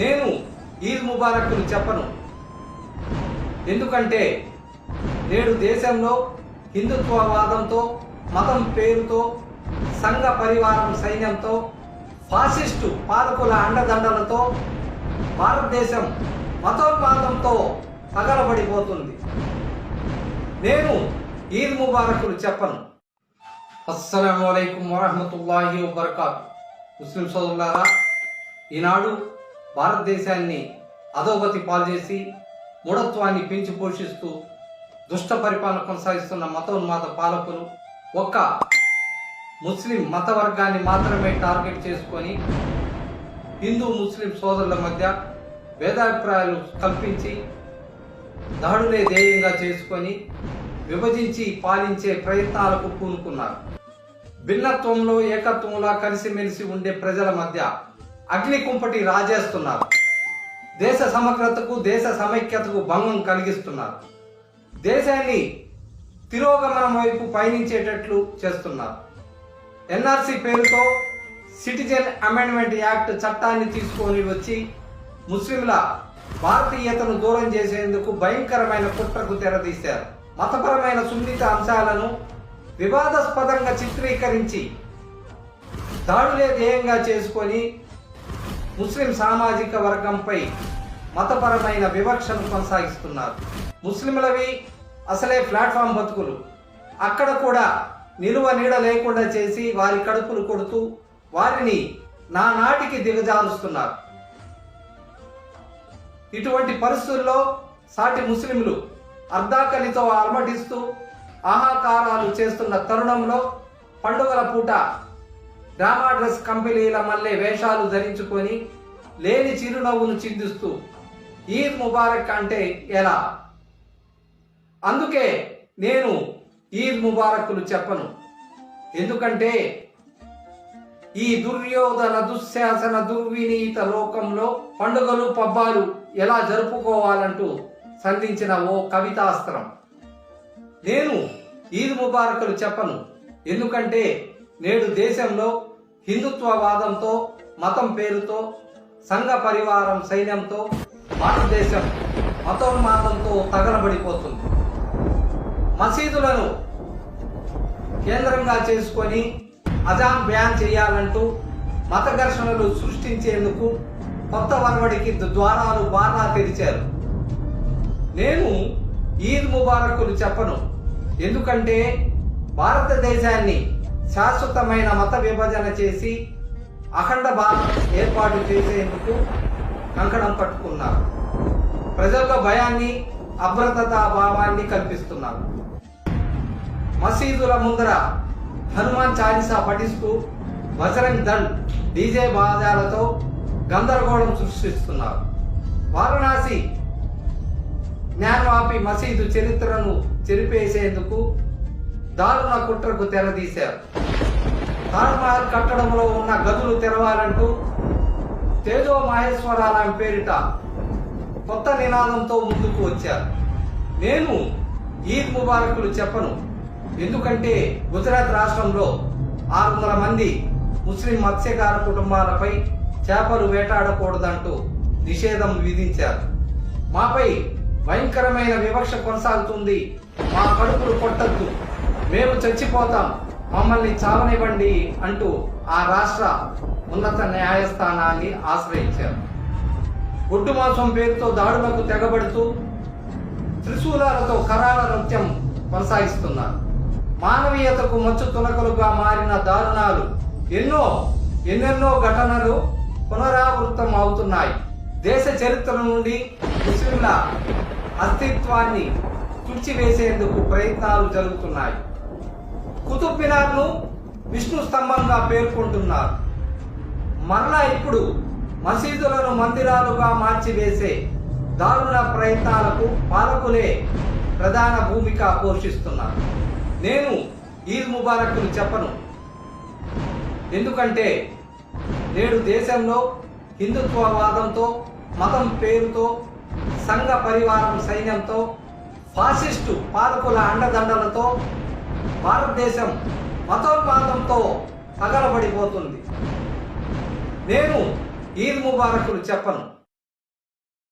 నేను ఈద్ ముబారక్లు చెప్పను. ఎందుకంటే నేడు దేశంలో హిందుత్వవాదంతో, మతం పేరుతో, సంఘ పరివారం సైన్యంతో, ఫాసిస్టు పాలకుల అండదండలతో భారతదేశం మతోన్మాదంతో తగలబడిపోతుంది. నేను ఈద్ ముబారక్లు చెప్పను. అస్సలాము అలైకుం వరహ్మతుల్లాహి వబరకాతు. ముస్లిం సోదరులారా, ఈనాడు భారతదేశాన్ని అధోగతి పాల్చేసి మూఢత్వాన్ని పెంచి పోషిస్తూ దుష్ట పరిపాలన కొనసాగిస్తున్న మతోన్మాద పాలకులు ఒక్క ముస్లిం మత వర్గాన్ని మాత్రమే టార్గెట్ చేసుకొని హిందూ ముస్లిం సోదరుల మధ్య భేదాభిప్రాయాలు కల్పించి దాడులే ధ్యేయంగా చేసుకొని విభజించి పాలించే ప్రయత్నాలకు పూనుకున్నారు. భిన్నత్వంలో ఏకత్వంలా కలిసిమెలిసి ఉండే ప్రజల మధ్య అగ్ని కుంపటి రాజేస్తున్నారు. దేశ సమగ్రతకు, దేశ సమైక్యతకు భంగం కలిగిస్తున్నారు. దేశాన్ని తిరోగమనం వైపు పయనించేటట్లు చేస్తున్నారు. ఎన్ఆర్సీ పేరుతో సిటిజన్ అమెండ్మెంట్ యాక్ట్ చట్టాన్ని తీసుకొని వచ్చి ముస్లింల భారతీయతను దూరం చేసేందుకు భయంకరమైన కుట్రకు తెరదీశారు. మతపరమైన సున్నిత అంశాలను వివాదాస్పదంగా చిత్రీకరించి దాడులే ధ్యేయంగా చేసుకొని ముస్లిం సామాజిక వర్గంపై మతపరమైన వివక్షను కొనసాగిస్తున్నారు. ముస్లింలవి అసలే ప్లాట్ఫామ్ బతుకులు. అక్కడ కూడా నిలువ నీడ లేకుండా చేసి వారి కడుపులు కొడుతూ వారిని నానాటికి దిగజారుస్తున్నారు. ఇటువంటి పరిస్థితుల్లో సాటి ముస్లింలు అర్ధాకలితో అలమటిస్తూ ఆహాకారాలు చేస్తున్న తరుణంలో పండుగల పూట డ్రామా డ్రెస్ కంపెనీల మల్లె వేషాలు ధరించుకొని లేని చిరునవ్వును చిందిస్తూ ఈద్ ముబారక్ అంటే ఎలా? అందుకే నేను ఈద్ ముబారక్లు చెప్పను. ఎందుకంటే ఈ దుర్యోధన దుశ్శాసన దుర్వినీత లోకంలో పండుగలు పబ్బాలు ఎలా జరుపుకోవాలంటూ సంధించిన ఓ కవితాస్త్రం. నేను ఈద్ ముబారక్లు చెప్పను. ఎందుకంటే నేడు దేశంలో హిందుత్వవాదంతో, మతం పేరుతో, సంఘ పరివారం సైన్యంతో భారతదేశం మతోన్మాదంతో తగలబడిపోతుంది. మసీదులను కేంద్రంగా చేసుకొని అజాన్ బ్యాన్ చేయాలంటూ మత ఘర్షణలు సృష్టించేందుకు కొత్త వరవడికి ద్వారాలు బాగా తెరిచారు. నేను ఈద్ ముబారక్లు చెప్పను. ఎందుకంటే భారతదేశాన్ని శాశ్వతమైన మత విభజన చేసి అఖండ భారత్ ఏర్పాటు చేసేందుకు కంకణం కట్టుకున్నారు. ప్రజల్లో భయాన్ని, అభద్రతా భావాన్ని కల్పిస్తున్నారు. మసీదుల ముందర హనుమాన్ చాలీసా పఠిస్తూ బజరంగ్ దళ్ డీజే బాజాలతో గందరగోళం సృష్టిస్తున్నారు. వారణాసి జ్ఞానవాపి మసీదు చరిత్రను చెరిపేసేందుకు దారుణ కుట్రకు తెరదీశారు. తాజ్మహల్ కట్టడంలో ఉన్న గదులు తెరవాలంటూ తేజో మహేశ్వరాల పేరిట కొత్త నినాదంతో ముందుకు వచ్చారు. నేను ఈద్ ముబారక్లు చెప్పను. ఎందుకంటే గుజరాత్ రాష్ట్రంలో 600 మంది ముస్లిం మత్స్యకార కుటుంబాలపై చేపలు వేటాడకూడదంటూ నిషేధం విధించారు. మాపై భయంకరమైన వివక్ష కొనసాగుతుంది. మా కడుపులు కొట్టద్దు, మేము చచ్చిపోతాం, మమ్మల్ని చావనివ్వండి అంటూ ఆ రాష్ట్ర ఉన్నత న్యాయస్థానాన్ని ఆశ్రయించారు. గుడ్డు మాంసం పేరుతో దాడులకు తెగబడుతూ త్రిశూలాలతో కరాల నృత్యం కొనసాగిస్తున్నారు. మానవీయతకు మచ్చు తునకలుగా మారిన దారుణాలు ఎన్నెన్నో ఘటనలు పునరావృతం అవుతున్నాయి. దేశ చరిత్ర నుండి ముస్లింల అస్తిత్వాన్ని తుడిచివేసేందుకు ప్రయత్నాలు జరుగుతున్నాయి. కుతుబ్ మినార్ను విష్ణు స్తంభంగా పేర్కొంటున్నారు. మరలా ఇప్పుడు మసీదులను మందిరాలుగా మార్చివేసే దారుణ ప్రయత్నాలకు పాలకులే ప్రధాన భూమిక పోషిస్తున్నారు. నేను ఈద్ ముబారక్లు చెప్పను. ఎందుకంటే నేడు దేశంలో హిందుత్వవాదంతో, మతం పేరుతో, సంఘ పరివారం సైన్యంతో, ఫాసిస్టు పాలకుల అండదండలతో భారతదేశం మతోన్మాదంతో తగలబడిపోతుంది. నేను ఈద్ ముబారక్లు చెప్పను.